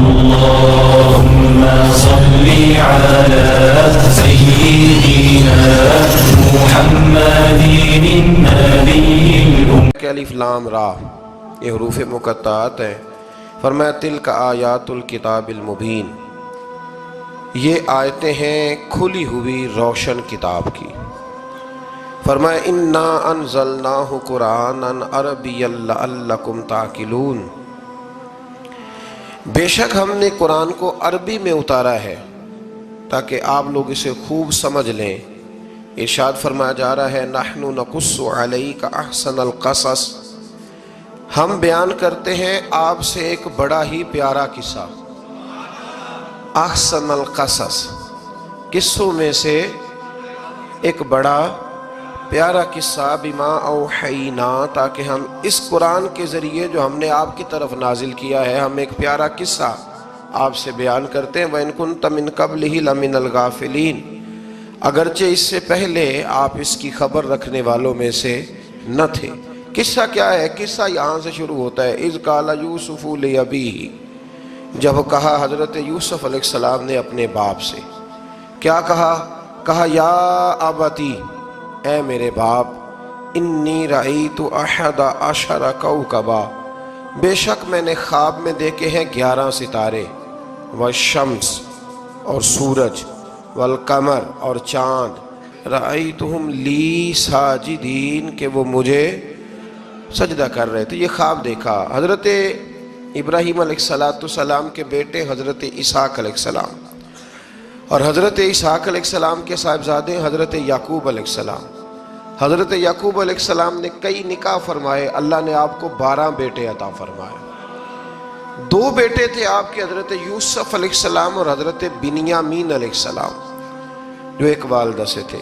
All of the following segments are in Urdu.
اللهم صل على سيدنا محمد النبي کہ الف لام را یہ حروف مقطعات ہیں۔ فرمایا تلک آیات الکتاب المبین، یہ آیتیں ہیں کھلی ہوئی روشن کتاب کی۔ فرمایا انا انزلناہ قرآنا عربیا لعلکم تعقلون، بے شک ہم نے قرآن کو عربی میں اتارا ہے تاکہ آپ لوگ اسے خوب سمجھ لیں۔ ارشاد فرمایا جا رہا ہے نحن نقص علیک احسن القصص، ہم بیان کرتے ہیں آپ سے ایک بڑا ہی پیارا قصہ۔ احسن القصص، قصوں میں سے ایک بڑا پیارا قصہ، بما اوحینا، تاکہ ہم اس قرآن کے ذریعے جو ہم نے آپ کی طرف نازل کیا ہے، ہم ایک پیارا قصہ آپ سے بیان کرتے ہیں۔ وَإِن كُنتَ مِن قَبْلِهِ لَمِنَ الْغَافِلِينَ، اگرچہ اس سے پہلے آپ اس کی خبر رکھنے والوں میں سے نہ تھے۔ قصہ کیا ہے؟ قصہ یہاں سے شروع ہوتا ہے اذ قال یوسف لأبیہ، جب کہا حضرت یوسف علیہ السلام نے اپنے باپ سے، کیا کہا یا ابتی، اے میرے باپ، انی رأیت احد عشر کوکبا، بے شک میں نے خواب میں دیکھے ہیں 11 ستارے، والشمس اور سورج، والقمر اور چاند، رأیتہم لی ساجدین، کہ وہ مجھے سجدہ کر رہے تھے۔ یہ خواب دیکھا حضرت ابراہیم علیہ السلام کے بیٹے حضرت اسحاق علیہ السلام، اور حضرت اسحاق علیہ السلام کے صاحبزادے حضرت یعقوب علیہ السلام۔ حضرت یعقوب علیہ السلام نے کئی نکاح فرمائے، اللہ نے آپ کو 12 بیٹے عطا فرمائے۔ 2 بیٹے تھے آپ کے، حضرت یوسف علیہ السلام اور حضرت بنیامین علیہ السلام، جو ایک والدہ سے تھے۔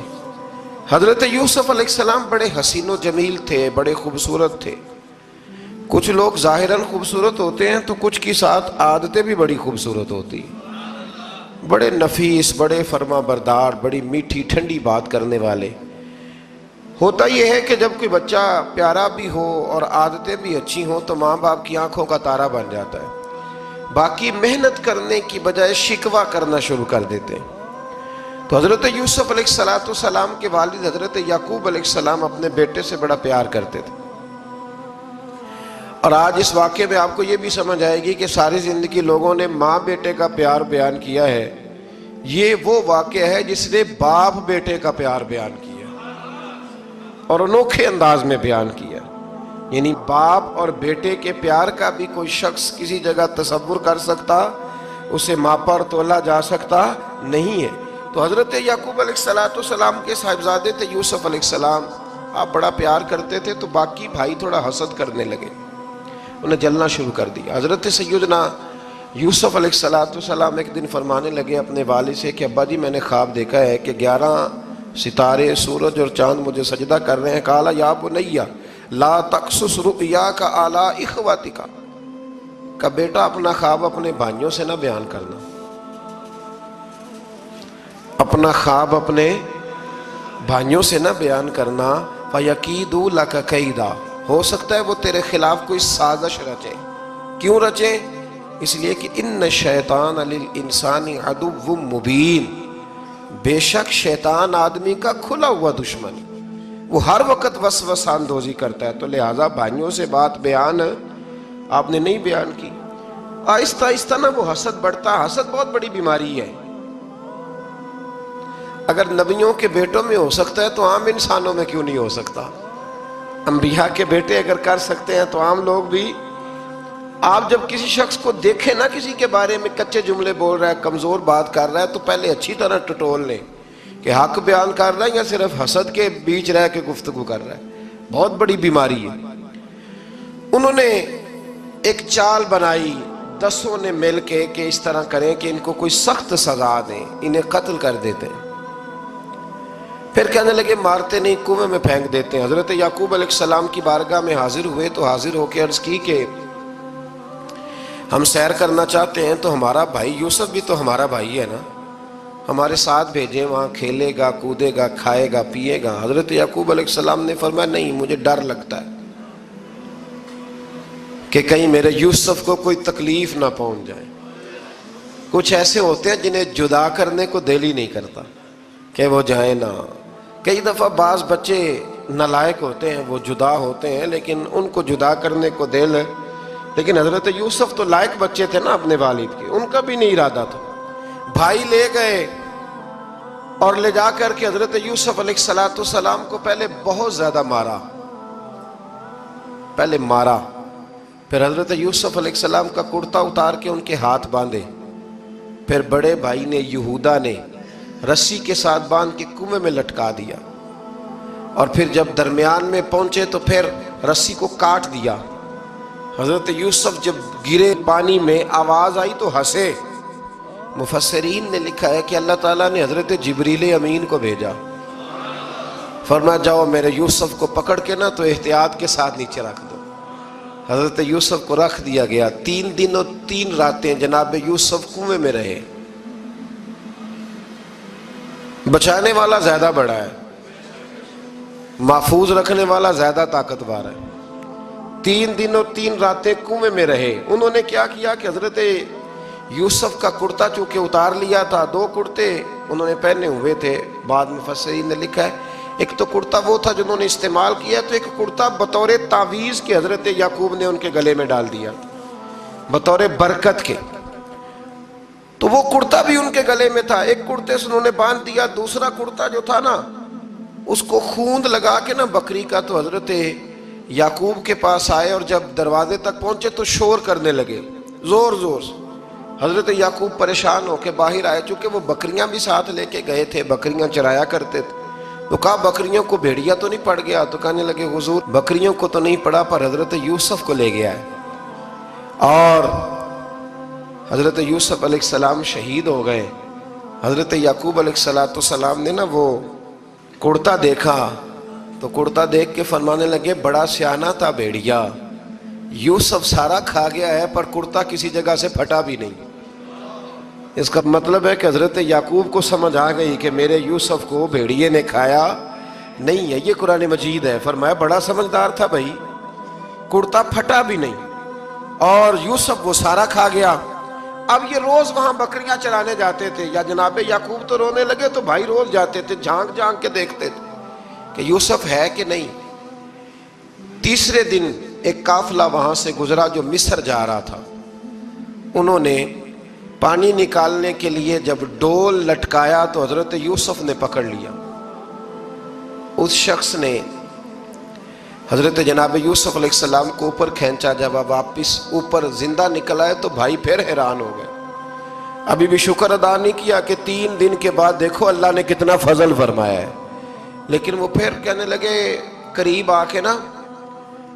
حضرت یوسف علیہ السلام بڑے حسین و جمیل تھے، بڑے خوبصورت تھے۔ کچھ لوگ ظاہراً خوبصورت ہوتے ہیں تو کچھ کی ساتھ عادتیں بھی بڑی خوبصورت ہوتی ہیں، بڑے نفیس، بڑے فرما بردار، بڑی میٹھی ٹھنڈی بات کرنے والے۔ ہوتا یہ ہے کہ جب کوئی بچہ پیارا بھی ہو اور عادتیں بھی اچھی ہوں تو ماں باپ کی آنکھوں کا تارا بن جاتا ہے، باقی محنت کرنے کی بجائے شکوہ کرنا شروع کر دیتے ہیں۔ تو حضرت یوسف علیہ السلام کے والد حضرت یعقوب علیہ السلام اپنے بیٹے سے بڑا پیار کرتے تھے۔ اور آج اس واقعے میں آپ کو یہ بھی سمجھ آئے گی کہ ساری زندگی لوگوں نے ماں بیٹے کا پیار بیان کیا ہے، یہ وہ واقعہ ہے جس نے باپ بیٹے کا پیار بیان کیا اور انوکھے انداز میں بیان کیا۔ یعنی باپ اور بیٹے کے پیار کا بھی کوئی شخص کسی جگہ تصور کر سکتا، اسے ماپا اور تولا جا سکتا نہیں ہے۔ تو حضرت یعقوب علیہ السلام کے صاحبزادے تھے یوسف علیہ السلام، آپ بڑا پیار کرتے تھے تو باقی بھائی تھوڑا حسد کرنے لگے، انہیں جلنا شروع کر دیا۔ حضرت سیدنا یوسف علیہ السلام ایک دن فرمانے لگے اپنے والد سے کہ ابا جی میں نے خواب دیکھا ہے کہ 11 ستارے، سورج اور چاند مجھے سجدہ کر رہے ہیں۔ قال یا بنی لا تقصص رؤیاک علی اخوتک، کہ بیٹا اپنا خواب اپنے بھائیوں سے نہ بیان کرنا، اپنا خواب اپنے بھائیوں سے نہ بیان کرنا، فَيَكِيدُوا لَكَ كَيْدًا، ہو سکتا ہے وہ تیرے خلاف کوئی سازش رچیں۔ کیوں رچیں؟ اس لیے کہ ان الشیطان للانسان عدو مبین، بے شک شیطان آدمی کا کھلا ہوا دشمن، وہ ہر وقت وسوسہ اندوزی کرتا ہے۔ تو لہٰذا بھائیوں سے بات بیان آپ نے نہیں بیان کی۔ آہستہ آہستہ نہ وہ حسد بڑھتا، حسد بہت بڑی بیماری ہے۔ اگر نبیوں کے بیٹوں میں ہو سکتا ہے تو عام انسانوں میں کیوں نہیں ہو سکتا؟ انبیاء کے بیٹے اگر کر سکتے ہیں تو عام لوگ بھی۔ آپ جب کسی شخص کو دیکھیں نا کسی کے بارے میں کچے جملے بول رہا ہے، کمزور بات کر رہا ہے، تو پہلے اچھی طرح ٹٹول لیں کہ حق بیان کر رہا ہے یا صرف حسد کے بیچ رہ کے گفتگو کر رہا ہے۔ بہت بڑی بیماری ہے۔ انہوں نے ایک چال بنائی 10 نے مل کے کہ اس طرح کریں کہ ان کو کوئی سخت سزا دیں، انہیں قتل کر دیتے ہیں۔ پھر کہنے لگے مارتے نہیں، کنویں میں پھینک دیتے ہیں۔ حضرت یعقوب علیہ السلام کی بارگاہ میں حاضر ہوئے تو حاضر ہو کے عرض کی کہ ہم سیر کرنا چاہتے ہیں تو ہمارا بھائی یوسف بھی تو ہمارا بھائی ہے نا، ہمارے ساتھ بھیجیں، وہاں کھیلے گا، کودے گا، کھائے گا، پیے گا۔ حضرت یعقوب علیہ السلام نے فرمایا نہیں، مجھے ڈر لگتا ہے کہ کہیں میرے یوسف کو کوئی تکلیف نہ پہنچ جائے۔ کچھ ایسے ہوتے ہیں جنہیں جدا کرنے کو دل ہی نہیں کرتا کہ وہ جائیں نہ. کئی دفعہ بعض بچے نالائق ہوتے ہیں، وہ جدا ہوتے ہیں لیکن ان کو جدا کرنے کو دل ہے. لیکن حضرت یوسف تو لائق بچے تھے نا اپنے والد کے، ان کا بھی نہیں ارادہ تھا. بھائی لے گئے اور لے جا کر کے حضرت یوسف علیہ السلام کو پہلے بہت زیادہ مارا. پھر حضرت یوسف علیہ السلام کا کرتا اتار کے ان کے ہاتھ باندھے. پھر بڑے بھائی نے یہودا نے رسی کے ساتھ باندھ کے کنویں میں لٹکا دیا. اور پھر جب درمیان میں پہنچے تو پھر رسی کو کاٹ دیا. حضرت یوسف جب گرے پانی میں آواز آئی تو ہنسے. مفسرین نے لکھا ہے کہ اللہ تعالیٰ نے حضرت جبریل امین کو بھیجا، فرمایا جاؤ میرے یوسف کو پکڑ کے نا تو احتیاط کے ساتھ نیچے رکھ دو. حضرت یوسف کو رکھ دیا گیا. 3 دن اور 3 راتیں جناب یوسف کنویں میں رہے. بچانے والا زیادہ بڑا ہے، محفوظ رکھنے والا زیادہ طاقتور ہے. 3 دن اور 3 راتیں کنویں میں رہے. انہوں نے کیا کیا کہ حضرت یوسف کا کرتا چونکہ اتار لیا تھا، 2 کرتے انہوں نے پہنے ہوئے تھے. بعد مفسرین نے لکھا ہے ایک تو کرتا وہ تھا جنہوں نے استعمال کیا، تو ایک کرتا بطور تعویذ کے حضرت یعقوب نے ان کے گلے میں ڈال دیا بطور برکت کے. تو وہ کرتا بھی ان کے گلے میں تھا. ایک کرتے سے انہوں نے باندھ دیا. دوسرا کرتا جو تھا نا اس کو خوند لگا کے نا بکری کا، تو حضرت یعقوب کے پاس آئے اور جب دروازے تک پہنچے تو شور کرنے لگے زور زور سے. حضرت یعقوب پریشان ہو کے باہر آئے، چونکہ وہ بکریاں بھی ساتھ لے کے گئے تھے، بکریاں چرایا کرتے تھے. تو کہا بکریوں کو بھیڑیا تو نہیں پڑ گیا؟ تو کہنے لگے حضور بکریوں کو تو نہیں پڑا پر حضرت یوسف کو لے گیا ہے. اور حضرت یوسف علیہ السلام شہید ہو گئے. حضرت یعقوب علیہ السلام نے نا وہ کرتا دیکھا تو کرتا دیکھ کے فرمانے لگے بڑا سیانہ تھا بھیڑیا، یوسف سارا کھا گیا ہے پر کرتا کسی جگہ سے پھٹا بھی نہیں. اس کا مطلب ہے کہ حضرت یعقوب کو سمجھ آ گئی کہ میرے یوسف کو بھیڑیے نے کھایا نہیں ہے. یہ قرآن مجید ہے. فرمایا بڑا سمجھدار تھا بھائی، کرتا پھٹا بھی نہیں اور یوسف وہ سارا کھا گیا. اب یہ روز وہاں بکریاں چرانے جاتے تھے. یا جناب یعقوب تو رونے لگے تو بھائی روز جاتے تھے، جھانک جھانک کے دیکھتے تھے کہ یوسف ہے کہ نہیں. تیسرے دن ایک قافلہ وہاں سے گزرا جو مصر جا رہا تھا. انہوں نے پانی نکالنے کے لیے جب ڈول لٹکایا تو حضرت یوسف نے پکڑ لیا. اس شخص نے حضرت جناب یوسف علیہ السلام کو اوپر کھینچا. جب آپ واپس اوپر زندہ نکل آئے تو بھائی پھر حیران ہو گئے. ابھی بھی شکر ادا نہیں کیا کہ 3 دن کے بعد دیکھو اللہ نے کتنا فضل فرمایا ہے. لیکن وہ پھر کہنے لگے قریب آ کے نا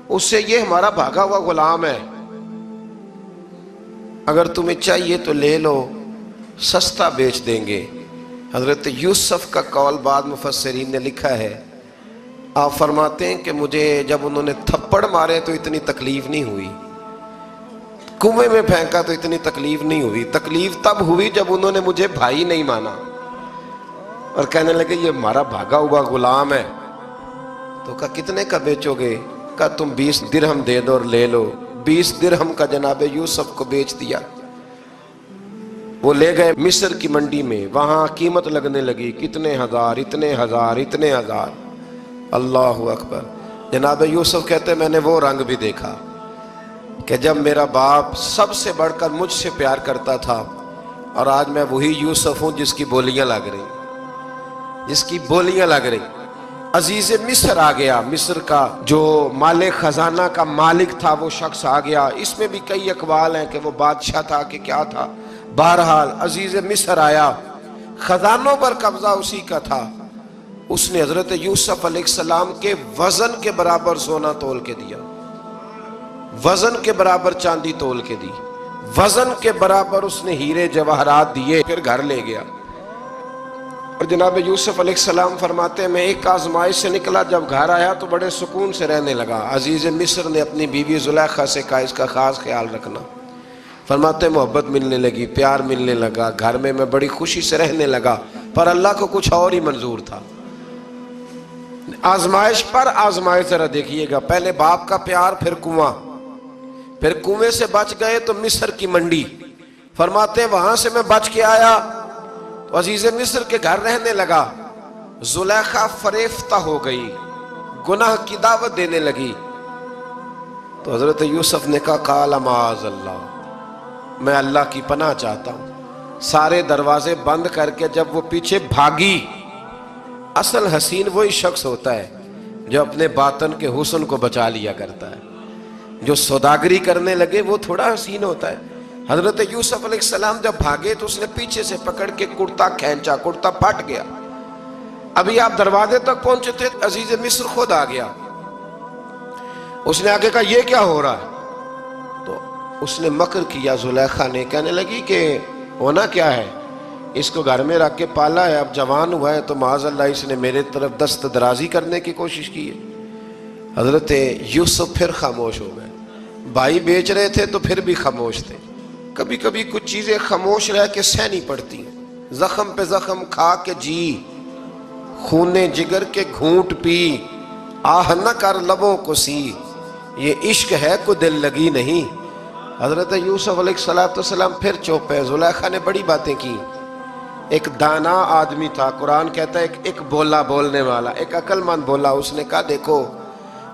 اس سے یہ ہمارا بھاگا ہوا غلام ہے، اگر تمہیں چاہیے تو لے لو، سستا بیچ دیں گے. حضرت یوسف کا قول بعد مفسرین نے لکھا ہے، آپ فرماتے ہیں کہ مجھے جب انہوں نے تھپڑ مارے تو اتنی تکلیف نہیں ہوئی، کنویں میں پھینکا تو اتنی تکلیف نہیں ہوئی. تکلیف تب ہوئی جب انہوں نے مجھے بھائی نہیں مانا اور کہنے لگے یہ ہمارا بھاگا ہوا غلام ہے. تو کہا کتنے کا بیچو گے؟ کہا تم 20 درہم دے دو اور لے لو. 20 درہم کا جناب یوسف کو بیچ دیا. وہ لے گئے مصر کی منڈی میں، وہاں قیمت لگنے لگی کتنے ہزار، اتنے ہزار، اتنے ہزار. اللہ اکبر. جناب یوسف کہتے میں نے وہ رنگ بھی دیکھا کہ جب میرا باپ سب سے بڑھ کر مجھ سے پیار کرتا تھا اور آج میں وہی یوسف ہوں جس کی بولیاں لگ رہی، جس کی بولیاں لگ رہی. عزیز مصر آ گیا. مصر کا جو مال خزانہ کا مالک تھا وہ شخص آ گیا. اس میں بھی کئی اقوال ہیں کہ وہ بادشاہ تھا کہ کیا تھا. بہرحال عزیز مصر آیا، خزانوں پر قبضہ اسی کا تھا. اس نے حضرت یوسف علیہ السلام کے وزن کے برابر سونا تول کے دیا، وزن کے برابر چاندی تول کے دی، وزن کے برابر اس نے ہیرے جواہرات دیے. پھر گھر لے گیا. اور جناب یوسف علیہ السلام فرماتے ہیں میں ایک آزمائش سے نکلا، جب گھر آیا تو بڑے سکون سے رہنے لگا. عزیز مصر نے اپنی بیوی زلیخا سے کہا اس کا خاص خیال رکھنا. فرماتے ہیں محبت ملنے لگی، پیار ملنے لگا، گھر میں بڑی خوشی سے رہنے لگا. پر اللہ کو کچھ اور ہی منظور تھا. آزمائش پر آزمائش ذرا دیکھیے گا. پہلے باپ کا پیار، پھر کنواں، پھر کنویں سے بچ گئے تو مصر کی منڈی، فرماتے ہیں وہاں سے میں بچ کے آیا تو عزیز مصر کے گھر رہنے لگا، زلیخا فریفتہ ہو گئی، گناہ کی دعوت دینے لگی، تو حضرت یوسف نے کہا قال معاذ اللہ، میں اللہ کی پناہ چاہتا ہوں۔ سارے دروازے بند کر کے جب وہ پیچھے بھاگی، اصل حسین وہی شخص ہوتا ہے جو اپنے باطن کے حسن کو بچا لیا کرتا ہے، جو سوداگری کرنے لگے وہ تھوڑا حسین ہوتا ہے۔ حضرت یوسف علیہ السلام جب بھاگے تو اس نے پیچھے سے پکڑ کے کرتا کھینچا، کرتا پھٹ گیا۔ ابھی آپ دروازے تک پہنچے تھے، عزیز مصر خود آ گیا۔ اس نے آگے کہا یہ کیا ہو رہا ہے؟ تو اس نے مکر کیا، زلیخا نے، کہنے لگی کہ ہونا کیا ہے، اس کو گھر میں رکھ کے پالا ہے، اب جوان ہوا ہے تو معاذ اللہ اس نے میرے طرف دست درازی کرنے کی کوشش کی ہے۔ حضرت یوسف پھر خاموش ہو گئے۔ بھائی بیچ رہے تھے تو پھر بھی خاموش تھے۔ کبھی کبھی کچھ چیزیں خاموش رہ کے سہنی پڑتی ہیں۔ زخم پہ زخم کھا کے جی، خون جگر کے گھونٹ پی، آہ نہ کر لبوں کو سی، یہ عشق ہے کو دل لگی نہیں۔ حضرت یوسف علیہ السلام پھر چپ ہے۔ زلیخا نے بڑی باتیں کی۔ ایک دانا آدمی تھا، قرآن کہتا ہے ایک بولا بولنے والا، ایک عقل مند بولا۔ اس نے کہا دیکھو،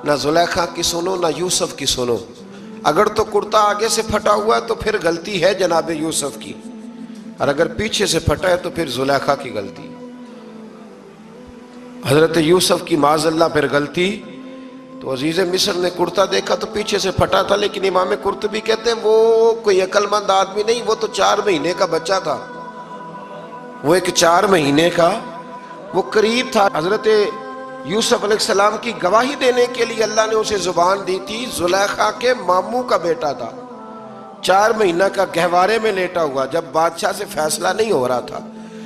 نہ زلیخا کی سنو نہ یوسف کی سنو، اگر تو کرتا آگے سے پھٹا ہوا ہے تو پھر غلطی ہے جناب یوسف کی، اور اگر پیچھے سے پھٹا ہے تو پھر زلیخا کی غلطی۔ حضرت یوسف کی معاذ اللہ پھر غلطی۔ تو عزیز مصر نے کرتا دیکھا تو پیچھے سے پھٹا تھا، لیکن امام قرطبی کہتے ہیں وہ کوئی عقل مند آدمی نہیں، وہ تو 4 مہینے کا بچہ تھا، وہ ایک 4 مہینے کا، وہ قریب تھا۔ حضرت یوسف علیہ السلام کی گواہی دینے کے لیے اللہ نے اسے زبان دی تھی۔ زلیخا کے ماموں کا بیٹا تھا، 4 مہینہ کا گہوارے میں لیٹا ہوا، جب بادشاہ سے فیصلہ نہیں ہو رہا تھا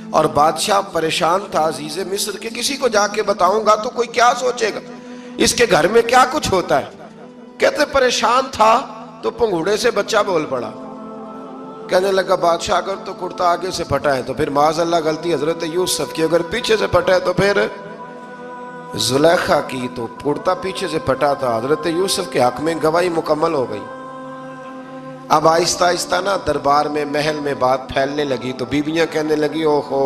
اور بادشاہ پریشان تھا عزیز مصر کے، کسی کو جا کے بتاؤں گا تو کوئی کیا سوچے گا، اس کے گھر میں کیا کچھ ہوتا ہے۔ کہتے پریشان تھا تو پنگوڑے سے بچہ بول پڑا، کہنے لگا بادشاہ اگر تو کرتا آگے سے پھٹا ہے تو پھر معاذ اللہ غلطی حضرت یوسف کی، اگر پیچھے سے پھٹا ہے تو پھر زلیخا کی۔ تو کرتا پیچھے سے پھٹا تھا، حضرت یوسف کے حق میں گواہی مکمل ہو گئی۔ اب آہستہ آہستہ نا دربار میں، محل میں بات پھیلنے لگی، تو بیویاں کہنے لگی اوہو،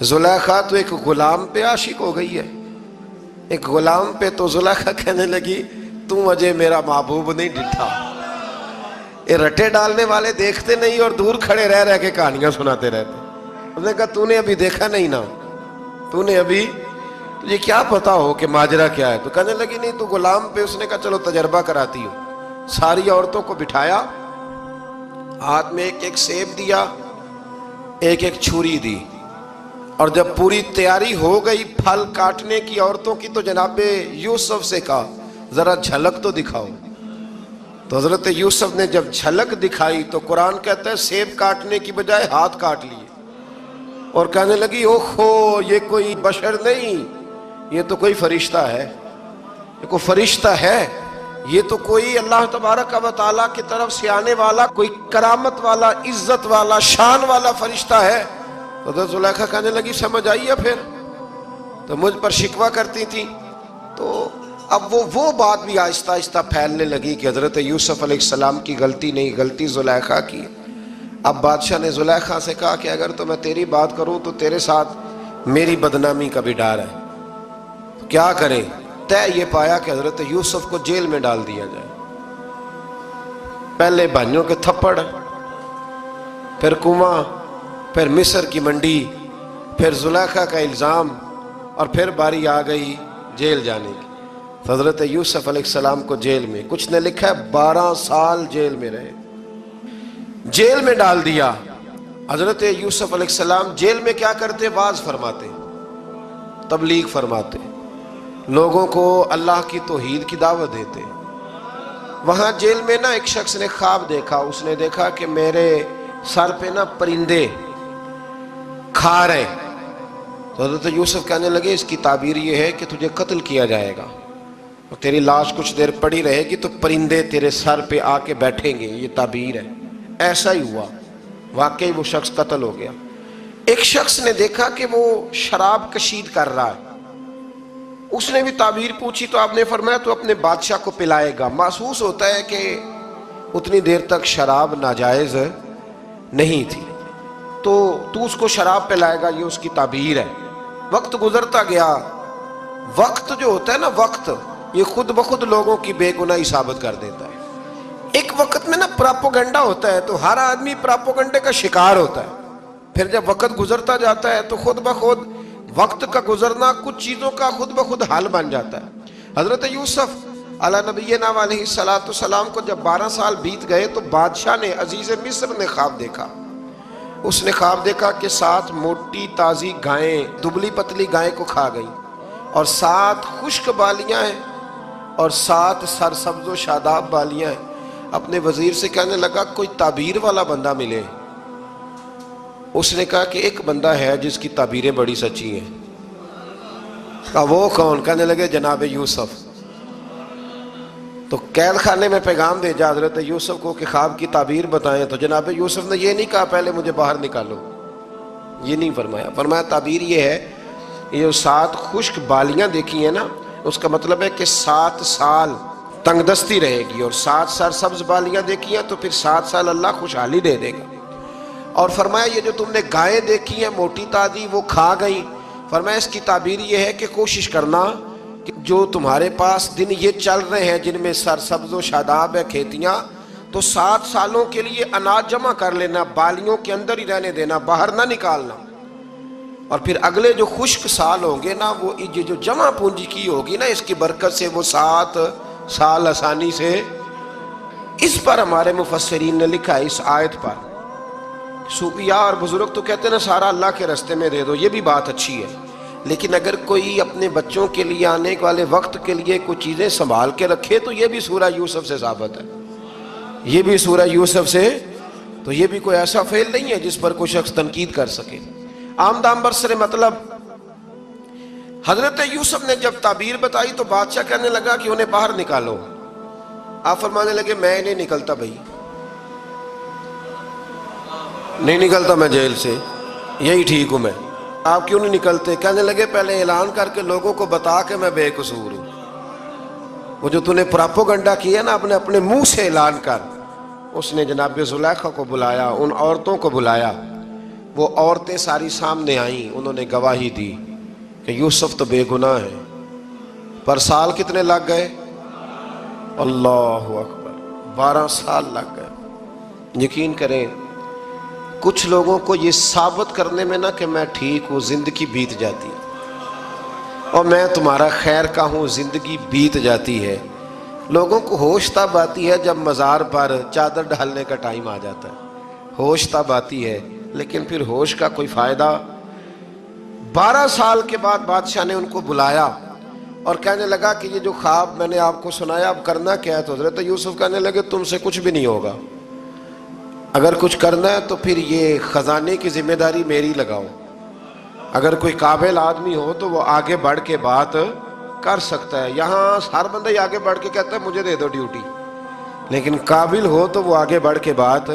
زلیخا تو ایک غلام پہ عاشق ہو گئی ہے، ایک غلام پہ۔ تو زلیخا کہنے لگی تم اجے میرا محبوب نہیں ڈٹھا۔ یہ رٹے ڈالنے والے دیکھتے نہیں اور دور کھڑے رہ رہ کے کہانیاں سناتے رہتے۔ اس نے کہا تو نے ابھی دیکھا نہیں نا، تو نے ابھی، تجھے کیا پتا ہو کہ ماجرا کیا ہے؟ تو کہنے لگی نہیں تو غلام پہ۔ اس نے کہا چلو تجربہ کراتی ہوں۔ ساری عورتوں کو بٹھایا، ہاتھ میں ایک ایک سیب دیا، ایک ایک چھری دی، اور جب پوری تیاری ہو گئی پھل کاٹنے کی عورتوں کی، تو جناب یوسف سے کہا ذرا جھلک تو دکھاؤ۔ تو حضرت یوسف نے جب جھلک دکھائی تو قرآن کہتا ہے سیب کاٹنے کی بجائے ہاتھ کاٹ لیے، اور کہنے لگی اوہو یہ کوئی بشر نہیں، یہ تو کوئی فرشتہ ہے، یہ کوئی فرشتہ ہے، یہ تو کوئی اللہ تبارک و تعالیٰ کی طرف سے آنے والا کوئی کرامت والا، عزت والا، شان والا فرشتہ ہے۔ تو حضرت زلیخا کہنے لگی سمجھ آئی ہے پھر تو مجھ پر شکوہ کرتی تھی۔ تو اب وہ بات بھی آہستہ آہستہ پھیلنے لگی کہ حضرت یوسف علیہ السلام کی غلطی نہیں، غلطی زلیخا کی۔ اب بادشاہ نے زلیخا سے کہا کہ اگر تو میں تیری بات کروں تو تیرے ساتھ میری بدنامی کا بھی ڈر ہے، تو کیا کرے؟ طے یہ پایا کہ حضرت یوسف کو جیل میں ڈال دیا جائے۔ پہلے بھائیوں کے تھپڑ، پھر کنواں، پھر مصر کی منڈی، پھر زلیخا کا الزام، اور پھر باری آ گئی جیل جانے کی۔ حضرت یوسف علیہ السلام کو جیل میں، کچھ نے لکھا ہے 12 سال جیل میں رہے، جیل میں ڈال دیا۔ حضرت یوسف علیہ السلام جیل میں کیا کرتے؟ واعظ فرماتے، تبلیغ فرماتے، لوگوں کو اللہ کی توحید کی دعوت دیتے۔ وہاں جیل میں نا ایک شخص نے خواب دیکھا، اس نے دیکھا کہ میرے سر پہ نا پرندے کھا رہے۔ تو حضرت یوسف کہنے لگے اس کی تعبیر یہ ہے کہ تجھے قتل کیا جائے گا، اور تیری لاش کچھ دیر پڑی رہے گی تو پرندے تیرے سر پہ آ کے بیٹھیں گے، یہ تعبیر ہے۔ ایسا ہی ہوا، واقعی وہ شخص قتل ہو گیا۔ ایک شخص نے دیکھا کہ وہ شراب کشید کر رہا ہے، اس نے بھی تعبیر پوچھی تو آپ نے فرمایا تو اپنے بادشاہ کو پلائے گا۔ محسوس ہوتا ہے کہ اتنی دیر تک شراب ناجائز نہیں تھی، تو اس کو شراب پلائے گا، یہ اس کی تعبیر ہے۔ وقت گزرتا گیا، وقت جو ہوتا ہے نا، وقت یہ خود بخود لوگوں کی بے گناہی ثابت کر دیتا ہے۔ ایک وقت میں نا پراپوگنڈا ہوتا ہے تو ہر آدمی پراپوگنڈے کا شکار ہوتا ہے، پھر جب وقت گزرتا جاتا ہے تو خود بخود وقت کا گزرنا کچھ چیزوں کا خود بخود حل بن جاتا ہے۔ حضرت یوسف علی نبینا علیہ السلام کو جب 12 سال بیت گئے تو بادشاہ نے، عزیز مصر نے خواب دیکھا۔ اس نے خواب دیکھا کہ 7 موٹی تازی گائیں دبلی پتلی گائیں کو کھا گئیں، اور 7 خشک بالیاں ہیں اور 7 سرسبز و شاداب بالیاں ہیں۔ اپنے وزیر سے کہنے لگا کوئی تعبیر والا بندہ ملے۔ اس نے کہا کہ ایک بندہ ہے جس کی تعبیریں بڑی سچی ہیں۔ کہا وہ کون؟ کہنے لگے جناب یوسف۔ تو قید خانے میں پیغام بھیجا حضرت یوسف کو کہ خواب کی تعبیر بتائیں، تو جناب یوسف نے یہ نہیں کہا پہلے مجھے باہر نکالو، یہ نہیں فرمایا۔ فرمایا تعبیر یہ ہے، یہ 7 خشک بالیاں دیکھی ہیں نا، اس کا مطلب ہے کہ 7 سال تنگ دستی رہے گی، اور 7 سرسبز بالیاں دیکھی ہیں تو پھر 7 سال اللہ خوشحالی دے دے گا۔ اور فرمایا یہ جو تم نے گائیں دیکھی ہیں موٹی تازی وہ کھا گئیں، فرمایا اس کی تعبیر یہ ہے کہ کوشش کرنا کہ جو تمہارے پاس دن یہ چل رہے ہیں جن میں سرسبز و شاداب ہے کھیتیاں، تو 7 سالوں کے لیے اناج جمع کر لینا، بالیوں کے اندر ہی رہنے دینا، باہر نہ نکالنا، اور پھر اگلے جو خشک سال ہوں گے نا، وہ یہ جو جمع پونجی کی ہوگی نا، اس کی برکت سے وہ 7 سال آسانی سے۔ اس پر ہمارے مفسرین نے لکھا ہے، اس آیت پر صوفیاء اور بزرگ تو کہتے ہیں نا سارا اللہ کے راستے میں دے دو، یہ بھی بات اچھی ہے، لیکن اگر کوئی اپنے بچوں کے لیے آنے والے وقت کے لیے کچھ چیزیں سنبھال کے رکھے تو یہ بھی سورہ یوسف سے ثابت ہے، یہ بھی سورہ یوسف سے، تو یہ بھی کوئی ایسا فعل نہیں ہے جس پر کوئی شخص تنقید کر سکے۔ آمدام برسر مطلب حضرت یوسف نے جب تعبیر بتائی تو بادشاہ کہنے لگا کہ انہیں باہر نکالو۔ آپ فرمانے لگے میں نہیں نکلتا بھائی، نہیں نکلتا میں جیل سے، یہی ٹھیک ہوں میں۔ آپ کیوں نہیں نکلتے؟ کہنے لگے پہلے اعلان کر کے لوگوں کو بتا کہ میں بے قصور ہوں۔ وہ جو تو نے پراپوگنڈا کیا نا اپنے منہ سے اعلان کر۔ اس نے جناب زلیخا کو بلایا، ان عورتوں کو بلایا، وہ عورتیں ساری سامنے آئیں، انہوں نے گواہی دی کہ یوسف تو بے گناہ ہے۔ پر سال کتنے لگ گئے؟ اللہ اکبر، 12 سال لگ گئے۔ یقین کریں کچھ لوگوں کو یہ ثابت کرنے میں نا کہ میں ٹھیک ہوں، زندگی بیت جاتی ہے، اور میں تمہارا خیر کا ہوں، زندگی بیت جاتی ہے۔ لوگوں کو ہوش تب آتی ہے جب مزار پر چادر ڈالنے کا ٹائم آ جاتا ہے، ہوش تب آتی ہے، لیکن پھر ہوش کا کوئی فائدہ۔ 12 سال کے بعد بادشاہ نے ان کو بلایا اور کہنے لگا کہ یہ جو خواب میں نے آپ کو سنایا اب کرنا کیا ہے؟ تو حضرت یوسف کہنے لگے تم سے کچھ بھی نہیں ہوگا، اگر کچھ کرنا ہے تو پھر یہ خزانے کی ذمہ داری میری لگاؤ، اگر کوئی قابل آدمی ہو تو وہ آگے بڑھ کے بات کر سکتا ہے۔ یہاں ہر بندہ ہی آگے بڑھ کے کہتا ہے مجھے دے دو ڈیوٹی، لیکن قابل ہو تو وہ آگے بڑھ کے بات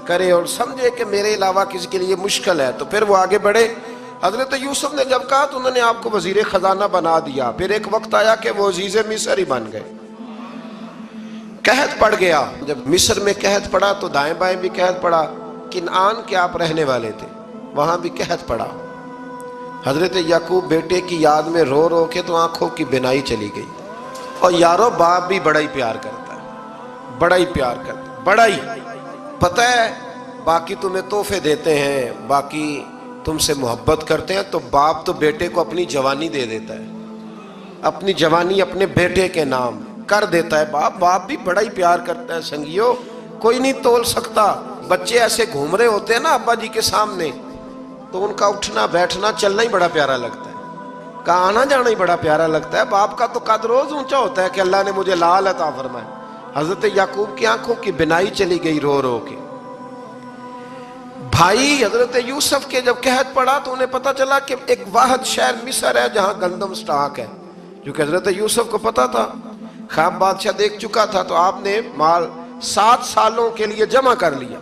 کرے اور سمجھے کہ میرے علاوہ کسی کے لیے مشکل ہے تو پھر وہ آگے بڑھے۔ حضرت یوسف نے جب کہا تو انہوں نے آپ کو وزیر خزانہ بنا دیا۔ پھر ایک وقت آیا کہ وہ عزیز مصر ہی بن گئے، قحط پڑ گیا۔ جب مصر میں قحط پڑا تو دائیں بائیں بھی قحط پڑا، کنعان کے آپ رہنے والے تھے، وہاں بھی قحط پڑا۔ حضرت یعقوب بیٹے کی یاد میں رو رو کے تو آنکھوں کی بینائی چلی گئی۔ اور یارو باپ بھی بڑا ہی پیار کرتا ہے، بڑا ہی پیار کرتا ہے، بڑا ہی پتہ ہے۔ باقی تمہیں تحفے دیتے ہیں، باقی تم سے محبت کرتے ہیں، تو باپ تو بیٹے کو اپنی جوانی دے دیتا ہے، اپنی جوانی اپنے بیٹے کے نام کر دیتا ہے۔ باپ بھی بڑا ہی پیار کرتا ہے۔ سنگیو کوئی نہیں تول سکتا، بچے ایسے گھوم رہے ہوتے ہیں نا ابا جی کے سامنے، تو ان کا اٹھنا بیٹھنا چلنا ہی بڑا پیارا لگتا ہے، کا آنا جانا ہی بڑا پیارا لگتا ہے۔ باپ کا تو قد روز اونچا ہوتا ہے کہ اللہ نے مجھے لال عطا فرمایا۔ حضرت یعقوب کی آنکھوں کی بینائی چلی گئی رو رو کے۔ بھائی حضرت یوسف کے جب قحط پڑا تو انہیں پتا چلا کہ ایک واحد شہر مصر ہے جہاں گندم سٹاک ہے، کیونکہ حضرت یوسف کو پتا تھا، خواب بادشاہ دیکھ چکا تھا، تو آپ نے مال 7 سالوں کے لیے جمع کر لیا۔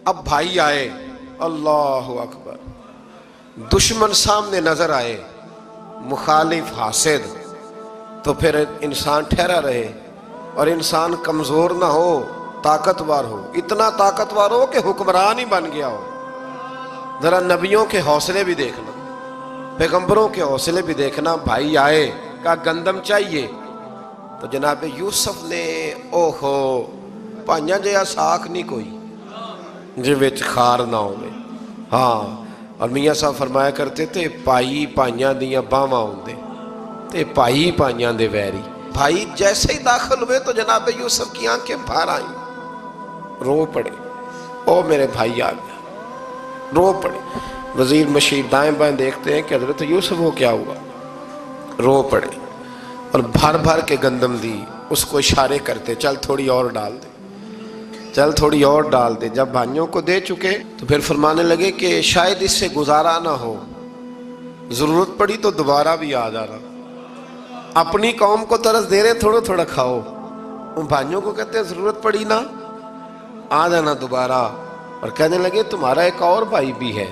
اب بھائی آئے، اللہ اکبر، دشمن سامنے نظر آئے، مخالف حاسد، تو پھر انسان ٹھہرا رہے اور انسان کمزور نہ ہو، طاقتور ہو، اتنا طاقتور ہو کہ حکمران ہی بن گیا ہو۔ ذرا نبیوں کے حوصلے بھی دیکھنا، پیغمبروں کے حوصلے بھی دیکھنا۔ بھائی آئے، کہا گندم چاہیے، تو جناب یوسف نے اوہو پائیاں جیا ساکھ نہیں کوئی جی وچ خار نہ ہوئے۔ ہاں، اور میاں صاحب فرمایا کرتے تھے پائی پائیاں دیاں باواں ہوندے تے پائی پائیاں دے ویری۔ بھائی جیسے ہی داخل ہوئے تو جناب یوسف کی آنکھیں باہر آئیں، رو پڑے، او میرے بھائی آ گیا، رو پڑے۔ وزیر مشیر دائیں بائیں دیکھتے ہیں کہ حضرت یوسف وہ کیا ہوا، رو پڑے اور بھر بھر کے گندم دی، اس کو اشارے کرتے چل تھوڑی اور ڈال دے، چل تھوڑی اور ڈال دے۔ جب بھائیوں کو دے چکے تو پھر فرمانے لگے کہ شاید اس سے گزارا نہ ہو، ضرورت پڑی تو دوبارہ بھی آ جانا، اپنی قوم کو ترس دے رہے تھوڑا تھوڑا کھاؤ۔ ان بھائیوں کو کہتے ہیں ضرورت پڑی نا آ جانا دوبارہ۔ اور کہنے لگے تمہارا ایک اور بھائی بھی ہے،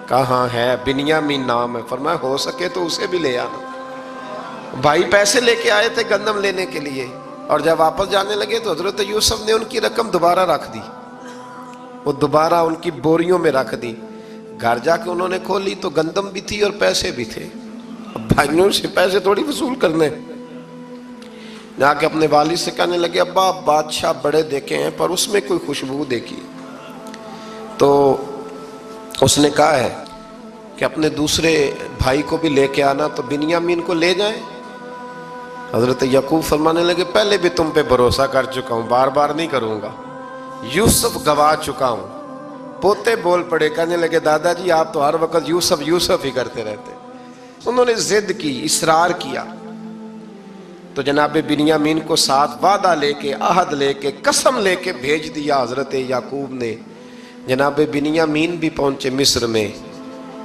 کہاں ہے؟ بنیامین نام ہے۔ فرمایا ہو سکے تو اسے بھی لے آنا۔ بھائی پیسے لے کے آئے تھے گندم لینے کے لیے، اور جب واپس جانے لگے تو حضرت یوسف نے ان کی رقم دوبارہ رکھ دی، وہ دوبارہ ان کی بوریوں میں رکھ دی۔ گھر جا کے انہوں نے کھولی تو گندم بھی تھی اور پیسے بھی تھے۔ اب بھائیوں سے پیسے تھوڑی وصول کرنے، جا کے اپنے والد سے کہنے لگے ابا بادشاہ بڑے دیکھے ہیں پر اس میں کوئی خوشبو دیکھی، تو اس نے کہا ہے کہ اپنے دوسرے بھائی کو بھی لے کے آنا، تو بنیامین کو لے جائیں۔ حضرت یعقوب فرمانے لگے پہلے بھی تم پہ بھروسہ کر چکا ہوں، بار بار نہیں کروں گا، یوسف گوا چکا ہوں۔ پوتے بول پڑے، کہنے لگے دادا جی آپ تو ہر وقت یوسف یوسف ہی کرتے رہتے۔ انہوں نے ضد کی، اصرار کیا، تو جناب بنیامین کو ساتھ وعدہ لے کے، عہد لے کے، قسم لے کے بھیج دیا حضرت یعقوب نے۔ جناب بنیامین بھی پہنچے مصر میں،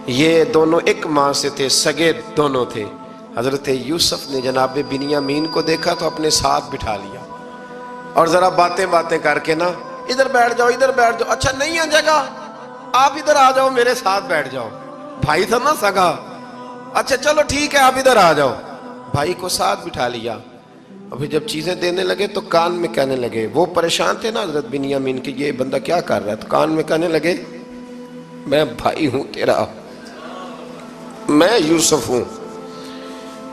یہ دونوں ایک ماں سے تھے، سگے دونوں تھے۔ حضرت یوسف نے جناب بنیامین کو دیکھا تو اپنے ساتھ بٹھا لیا، اور ذرا باتیں کر کے نا ادھر بیٹھ جاؤ، ادھر بیٹھ جاؤ، اچھا نہیں ہے جگہ آپ ادھر آ جاؤ میرے ساتھ بیٹھ جاؤ۔ بھائی تھا نا سگا، اچھا چلو ٹھیک ہے آپ ادھر آ جاؤ۔ بھائی کو ساتھ بٹھا لیا، ابھی جب چیزیں دینے لگے تو کان میں کہنے لگے، وہ پریشان تھے نا حضرت بنیامین کہ یہ بندہ کیا کر رہا ہے، تو کان میں کہنے لگے میں بھائی ہوں تیرا، میں یوسف ہوں۔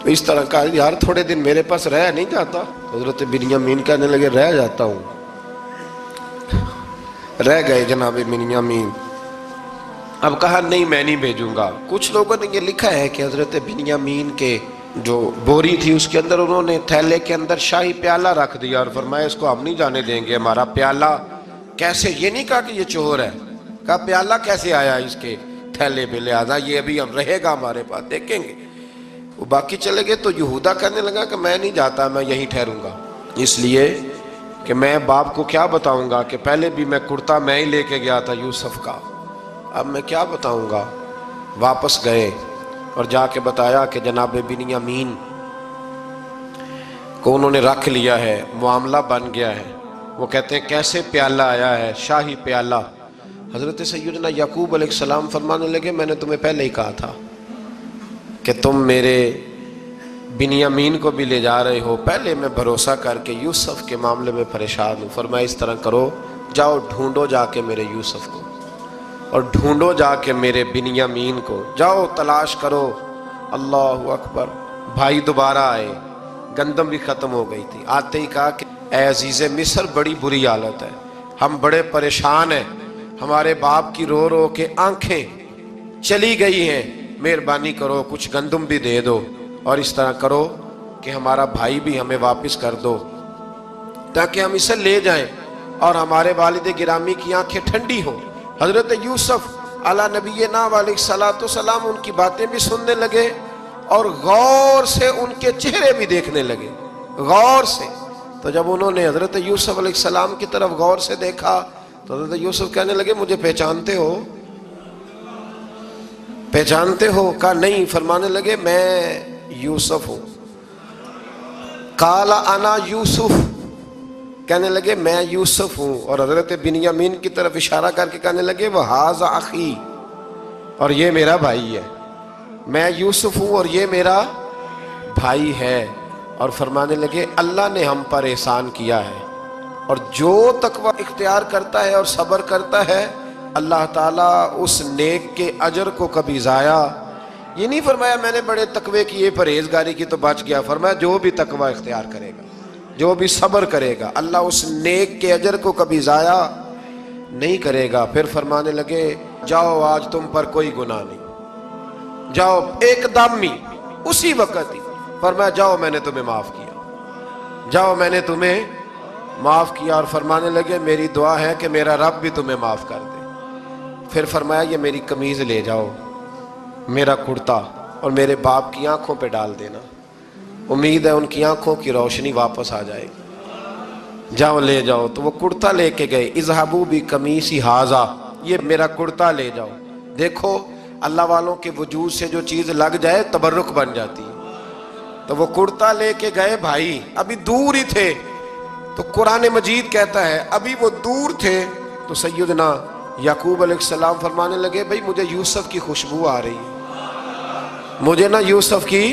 تو اس طرح کہا یار تھوڑے دن میرے پاس رہ نہیں جاتا؟ حضرت بنیامین کہنے لگے رہ جاتا ہوں۔ رہ گئے جناب بنیامین۔ اب کہا نہیں میں نہیں بھیجوں گا۔ کچھ لوگوں نے یہ لکھا ہے کہ حضرت بنیامین کے جو بوری تھی اس کے اندر انہوں نے تھیلے کے اندر شاہی پیالہ رکھ دیا اور فرمایا اس کو ہم نہیں جانے دیں گے، ہمارا پیالہ کیسے، یہ نہیں کہا کہ یہ چور ہے، کہا پیالہ کیسے آیا اس کے تھیلے پہ، لہذا یہ ابھی ہم رہے گا ہمارے پاس، دیکھیں گے۔ وہ باقی چلے گئے تو یہودا کہنے لگا کہ میں نہیں جاتا، میں یہیں ٹھہروں گا، اس لیے کہ میں باپ کو کیا بتاؤں گا کہ پہلے بھی میں کرتا میں ہی لے کے گیا تھا یوسف کا، اب میں کیا بتاؤں گا۔ واپس گئے اور جا کے بتایا کہ جناب بنیامین کو انہوں نے رکھ لیا ہے، معاملہ بن گیا ہے۔ وہ کہتے ہیں کیسے پیالہ آیا ہے، شاہی پیالہ۔ حضرت سیدنا یعقوب علیہ السلام فرمانے لگے میں نے تمہیں پہلے ہی کہا تھا کہ تم میرے بنیامین کو بھی لے جا رہے ہو، پہلے میں بھروسہ کر کے یوسف کے معاملے میں پریشان ہوں۔ فرمایا اس طرح کرو، جاؤ ڈھونڈو جا کے میرے یوسف کو، اور ڈھونڈو جا کے میرے بنیامین کو، جاؤ تلاش کرو۔ اللہ اکبر۔ بھائی دوبارہ آئے، گندم بھی ختم ہو گئی تھی۔ آتے ہی کہا کہ اے عزیز مصر بڑی بری حالت ہے، ہم بڑے پریشان ہیں، ہمارے باپ کی رو رو کے آنکھیں چلی گئی ہیں، مہربانی کرو کچھ گندم بھی دے دو، اور اس طرح کرو کہ ہمارا بھائی بھی ہمیں واپس کر دو تاکہ ہم اسے لے جائیں اور ہمارے والد گرامی کی آنکھیں ٹھنڈی ہوں۔ حضرت یوسف علی نبینا علیہ الصلوۃ والسلام ان کی باتیں بھی سننے لگے اور غور سے ان کے چہرے بھی دیکھنے لگے، غور سے۔ تو جب انہوں نے حضرت یوسف علیہ السلام کی طرف غور سے دیکھا تو حضرت یوسف کہنے لگے مجھے پہچانتے ہو، پہچانتے ہو؟ کہا نہیں۔ فرمانے لگے میں یوسف ہوں۔ قال انا یوسف، کہنے لگے میں یوسف ہوں، اور حضرت بنیامین کی طرف اشارہ کر کے کہنے لگے وہذا اخی، اور یہ میرا بھائی ہے، میں یوسف ہوں اور یہ میرا بھائی ہے۔ اور فرمانے لگے اللہ نے ہم پر احسان کیا ہے، اور جو تقوی اختیار کرتا ہے اور صبر کرتا ہے اللہ تعالیٰ اس نیک کے اجر کو کبھی ضائع یہ نہیں فرمایا میں نے بڑے تقوی کی یہ پرہیزگاری کی تو بچ گیا، فرمایا جو بھی تقوی اختیار کرے گا، جو بھی صبر کرے گا اللہ اس نیک کے اجر کو کبھی ضائع نہیں کرے گا۔ پھر فرمانے لگے جاؤ آج تم پر کوئی گناہ نہیں، جاؤ ایک دم ہی اسی وقت ہی فرمایا جاؤ میں نے تمہیں معاف کیا، جاؤ میں نے تمہیں معاف کیا۔ اور فرمانے لگے میری دعا ہے کہ میرا رب بھی تمہیں معاف کر دے۔ پھر فرمایا یہ میری قمیض لے جاؤ، میرا کرتا، اور میرے باپ کی آنکھوں پہ ڈال دینا، امید ہے ان کی آنکھوں کی روشنی واپس آ جائے گی، جاؤ لے جاؤ۔ تو وہ کرتا لے کے گئے، اذهبوا بقمیصی ھذا، یہ میرا کرتا لے جاؤ۔ دیکھو اللہ والوں کے وجود سے جو چیز لگ جائے تبرک بن جاتی ہے۔ تو وہ کرتا لے کے گئے بھائی، ابھی دور ہی تھے، تو قرآن مجید کہتا ہے ابھی وہ دور تھے تو سیدنا یعقوب علیہ السلام فرمانے لگے بھئی مجھے یوسف کی خوشبو آ رہی ہے، مجھے نا یوسف کی،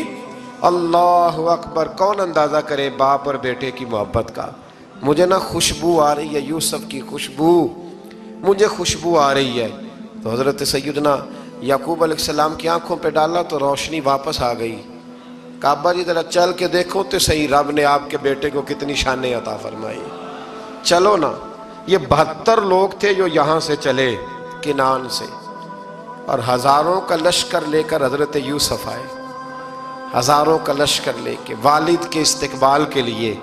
اللہ اکبر، کون اندازہ کرے باپ اور بیٹے کی محبت کا، مجھے نا خوشبو آ رہی ہے، یوسف کی خوشبو، مجھے خوشبو آ رہی ہے۔ تو حضرت سیدنا یعقوب علیہ السلام کی آنکھوں پہ ڈالا تو روشنی واپس آ گئی۔ کعبہ جی ذرا چل کے دیکھو تو صحیح رب نے آپ کے بیٹے کو کتنی شانیں عطا فرمائی۔ چلو نا، یہ 72 لوگ تھے جو یہاں سے چلے کنان سے، اور ہزاروں کا لشکر لے کر حضرت یوسف آئے، ہزاروں کا لشکر لے کے والد کے استقبال کے لیے۔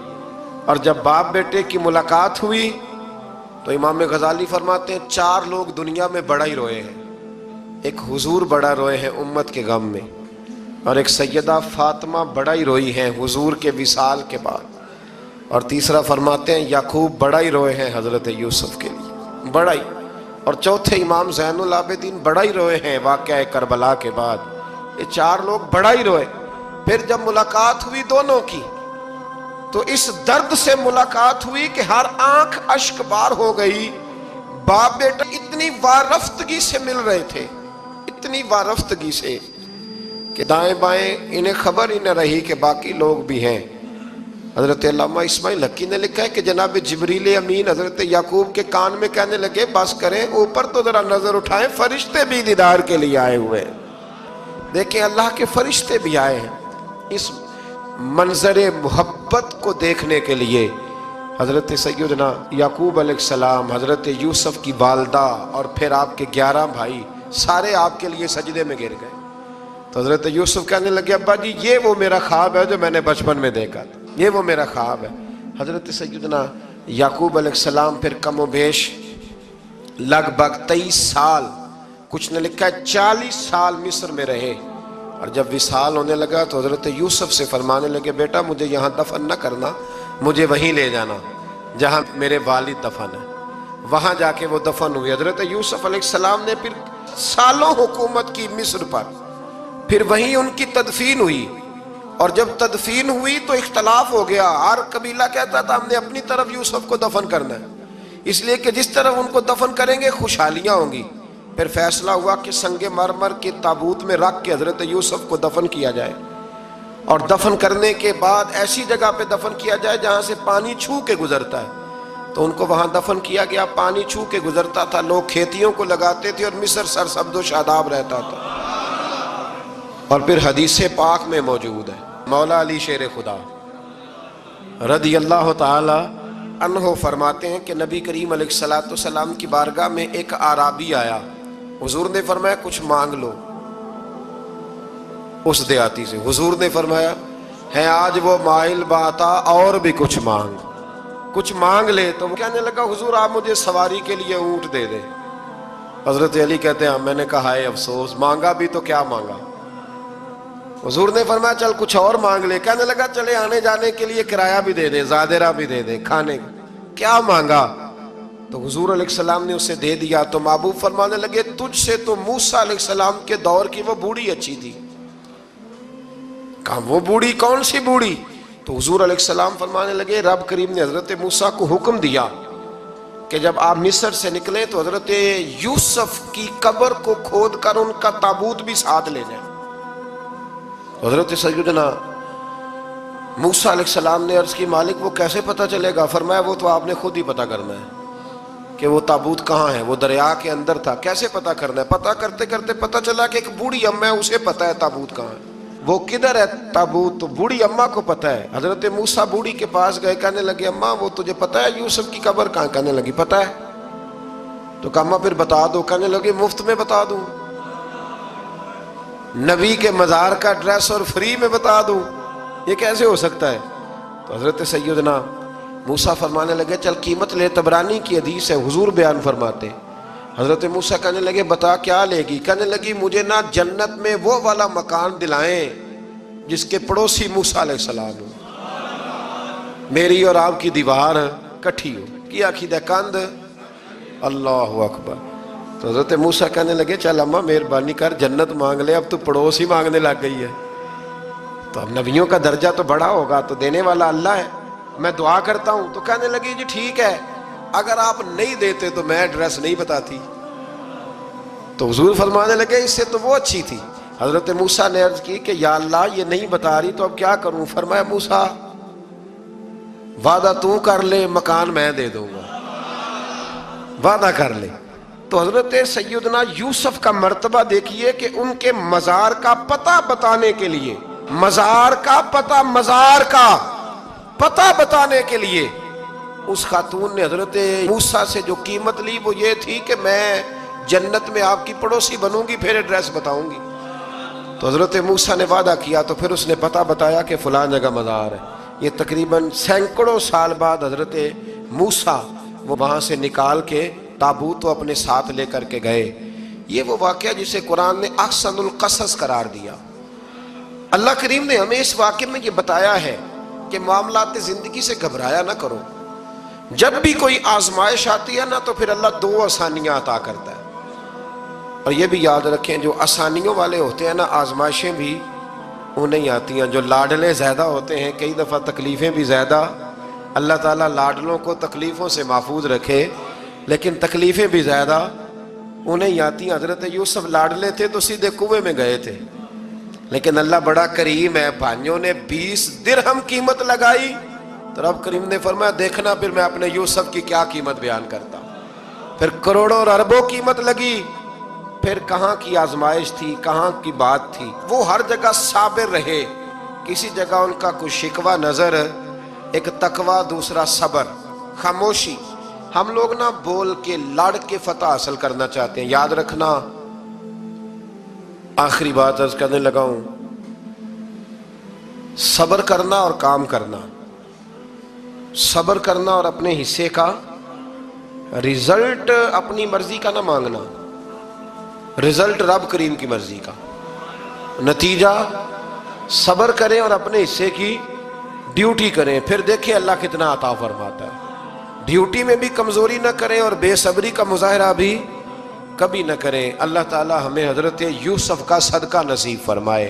اور جب باپ بیٹے کی ملاقات ہوئی تو امام غزالی فرماتے ہیں 4 لوگ دنیا میں بڑا ہی روئے ہیں، ایک حضور بڑا روئے ہیں امت کے غم میں، اور ایک سیدہ فاطمہ بڑا ہی روئی ہیں حضور کے وصال کے بعد، اور تیسرا فرماتے ہیں یعقوب بڑا ہی روئے ہیں حضرت یوسف کے لیے، بڑا ہی، اور چوتھے امام زین العابدین بڑا ہی روئے ہیں واقعہ کربلا کے بعد۔ یہ 4 لوگ بڑا ہی روئے۔ پھر جب ملاقات ہوئی دونوں کی تو اس درد سے ملاقات ہوئی کہ ہر آنکھ اشک بار ہو گئی۔ باپ بیٹا اتنی وارفتگی سے مل رہے تھے، اتنی وارفتگی سے کہ دائیں بائیں انہیں خبر ہی نہ رہی کہ باقی لوگ بھی ہیں۔ حضرت علامہ اسماعیل حقی نے لکھا ہے کہ جناب جبریل امین حضرت یعقوب کے کان میں کہنے لگے بس کریں، اوپر تو ذرا نظر اٹھائیں، فرشتے بھی دیدار کے لیے آئے ہوئے ہیں، دیکھیں اللہ کے فرشتے بھی آئے ہیں اس منظر محبت کو دیکھنے کے لیے۔ حضرت سیدنا یعقوب علیہ السلام، حضرت یوسف کی والدہ، اور پھر آپ کے 11 بھائی سارے آپ کے لیے سجدے میں گر گئے۔ تو حضرت یوسف کہنے لگے ابا جی یہ وہ میرا خواب ہے جو میں نے بچپن میں دیکھا تھا، یہ وہ میرا خواب ہے۔ حضرت سیدنا یعقوب علیہ السلام پھر کم و بیش لگ بھگ 23 سال، کچھ نے لکھا ہے 40 سال مصر میں رہے، اور جب وصال ہونے لگا تو حضرت یوسف سے فرمانے لگے بیٹا مجھے یہاں دفن نہ کرنا، مجھے وہیں لے جانا جہاں میرے والد دفن ہے۔ وہاں جا کے وہ دفن ہوئے۔ حضرت یوسف علیہ السلام نے پھر سالوں حکومت کی مصر پر، پھر وہیں ان کی تدفین ہوئی، اور جب تدفین ہوئی تو اختلاف ہو گیا، ہر قبیلہ کہتا تھا ہم نے اپنی طرف یوسف کو دفن کرنا ہے، اس لیے کہ جس طرف ان کو دفن کریں گے خوشحالیاں ہوں گی۔ پھر فیصلہ ہوا کہ سنگ مرمر کے تابوت میں رکھ کے حضرت یوسف کو دفن کیا جائے، اور دفن کرنے کے بعد ایسی جگہ پہ دفن کیا جائے جہاں سے پانی چھو کے گزرتا ہے۔ تو ان کو وہاں دفن کیا گیا، پانی چھو کے گزرتا تھا، لوگ کھیتیوں کو لگاتے تھے، اور مصر سرسبز و شاداب رہتا تھا۔ اور پھر حدیث پاک میں موجود ہے، مولا علی شیر خدا رضی اللہ تعالی عنہ فرماتے ہیں کہ نبی کریم علیہ السلام کی بارگاہ میں ایک اعرابی آیا، حضور نے فرمایا کچھ مانگ لو اس دیہاتی سے۔ حضور نے فرمایا ہے آج وہ مائل باتا، اور بھی کچھ مانگ لے۔ تو وہ کہنے لگا حضور آپ مجھے سواری کے لیے اونٹ دے دیں۔ حضرت علی کہتے ہیں میں نے کہا ہے افسوس، مانگا بھی تو کیا مانگا۔ حضور نے فرمایا چل کچھ اور مانگ لے۔ کہنے لگا چلے آنے جانے کے لیے کرایہ بھی دے دے، زادرہ بھی دے دے، کھانے کیا مانگا؟ تو حضور علیہ السلام نے اسے دے دیا۔ تو محبوب فرمانے لگے تجھ سے تو موسیٰ علیہ السلام کے دور کی وہ بوڑھی اچھی تھی۔ کہا وہ بوڑھی کون سی بوڑھی؟ تو حضور علیہ السلام فرمانے لگے رب کریم نے حضرت موسیٰ کو حکم دیا کہ جب آپ مصر سے نکلیں تو حضرت یوسف کی قبر کو کھود کر ان کا تابوت بھی ساتھ لے جائیں۔ حضرت سیدنا موسیٰ علیہ السلام نے عرض کی مالک وہ کیسے پتہ چلے گا؟ فرمایا وہ تو آپ نے خود ہی پتہ کرنا ہے کہ وہ تابوت کہاں ہے، وہ دریا کے اندر تھا، کیسے پتہ کرنا ہے؟ پتہ کرتے کرتے پتہ چلا کہ ایک بوڑھی اماں ہے، اسے پتہ ہے تابوت کہاں ہے، وہ کدھر ہے تابوت، تو بوڑھی اماں کو پتہ ہے۔ حضرت موسیٰ بوڑھی کے پاس گئے، کہنے لگے اماں وہ تجھے پتہ ہے یوسف کی قبر کہاں؟ کہنے لگی پتہ ہے۔ تو کہا اماں پھر بتا دو، کہنے لگے مفت میں بتا دوں، نبی کے مزار کا ایڈریس اور فری میں بتا دوں، یہ کیسے ہو سکتا ہے؟ تو حضرت سیدنا موسیٰ فرمانے لگے چل قیمت لے، طبرانی کی حدیث ہے، حضور بیان فرماتے۔ حضرت موسیٰ کہنے لگے بتا کیا لے گی؟ کہنے لگی مجھے نا جنت میں وہ والا مکان دلائیں جس کے پڑوسی موسیٰ علیہ السلام ہو، میری اور آپ کی دیوار کٹھی ہو، کی عقیدہ کند، اللہ اکبر۔ تو حضرت موسیٰ کہنے لگے چل اماں مہربانی کر جنت مانگ لے، اب تو پڑوس ہی مانگنے لگ گئی ہے، تو اب نبیوں کا درجہ تو بڑا ہوگا، تو دینے والا اللہ ہے، میں دعا کرتا ہوں۔ تو کہنے لگی جی ٹھیک ہے، اگر آپ نہیں دیتے تو میں ایڈریس نہیں بتاتی۔ تو حضور فرمانے لگے اس سے تو وہ اچھی تھی۔ حضرت موسیٰ نے عرض کی کہ یا اللہ یہ نہیں بتا رہی تو اب کیا کروں؟ فرمایا موسیٰ وعدہ تو کر لے، مکان میں دے دوں گا، وعدہ کر لے۔ تو حضرت سیدنا یوسف کا مرتبہ دیکھیے کہ ان کے مزار کا پتہ بتانے کے لیے، مزار کا پتہ بتانے کے لیے اس خاتون نے حضرت موسیٰ سے جو قیمت لی وہ یہ تھی کہ میں جنت میں آپ کی پڑوسی بنوں گی پھر ایڈریس بتاؤں گی۔ تو حضرت موسیٰ نے وعدہ کیا تو پھر اس نے پتہ بتایا کہ فلاں جگہ مزار ہے۔ یہ تقریباً سینکڑوں سال بعد حضرت موسیٰ وہ وہاں سے نکال کے تابوت کو اپنے ساتھ لے کر کے گئے۔ یہ وہ واقعہ جسے قرآن نے احسن القصص قرار دیا۔ اللہ کریم نے ہمیں اس واقعے میں یہ بتایا ہے کہ معاملات زندگی سے گھبرایا نہ کرو، جب بھی کوئی آزمائش آتی ہے نا تو پھر اللہ دو آسانیاں عطا کرتا ہے، اور یہ بھی یاد رکھیں جو آسانیوں والے ہوتے ہیں نا آزمائشیں بھی انہیں آتی ہیں، جو لاڈلے زیادہ ہوتے ہیں کئی دفعہ تکلیفیں بھی زیادہ۔ اللہ تعالیٰ لاڈلوں کو تکلیفوں سے محفوظ رکھے، لیکن تکلیفیں بھی زیادہ انہیں آتی ہیں۔ حضرت یوسف لاڈلے تھے تو سیدھے کنویں میں گئے تھے، لیکن اللہ بڑا کریم ہے، بھائیوں نے 20 درہم قیمت لگائی تو رب کریم نے فرمایا دیکھنا پھر میں اپنے یوسف کی کیا قیمت بیان کرتا ہوں۔ پھر کروڑوں اور اربوں قیمت لگی، پھر کہاں کی آزمائش تھی، کہاں کی بات تھی، وہ ہر جگہ صابر رہے، کسی جگہ ان کا کوئی شکوہ نظر، ایک تقوی، دوسرا صبر، خاموشی۔ ہم لوگ نا بول کے لڑ کے فتح حاصل کرنا چاہتے ہیں، یاد رکھنا۔ آخری بات عرض کرنے لگا ہوں، صبر کرنا اور کام کرنا، صبر کرنا اور اپنے حصے کا رزلٹ اپنی مرضی کا نہ مانگنا، رزلٹ رب کریم کی مرضی کا، نتیجہ صبر کریں اور اپنے حصے کی ڈیوٹی کریں، پھر دیکھیں اللہ کتنا عطا فرماتا ہے۔ ڈیوٹی میں بھی کمزوری نہ کریں اور بے صبری کا مظاہرہ بھی کبھی نہ کریں۔ اللہ تعالی ہمیں حضرت یوسف کا صدقہ نصیب فرمائے۔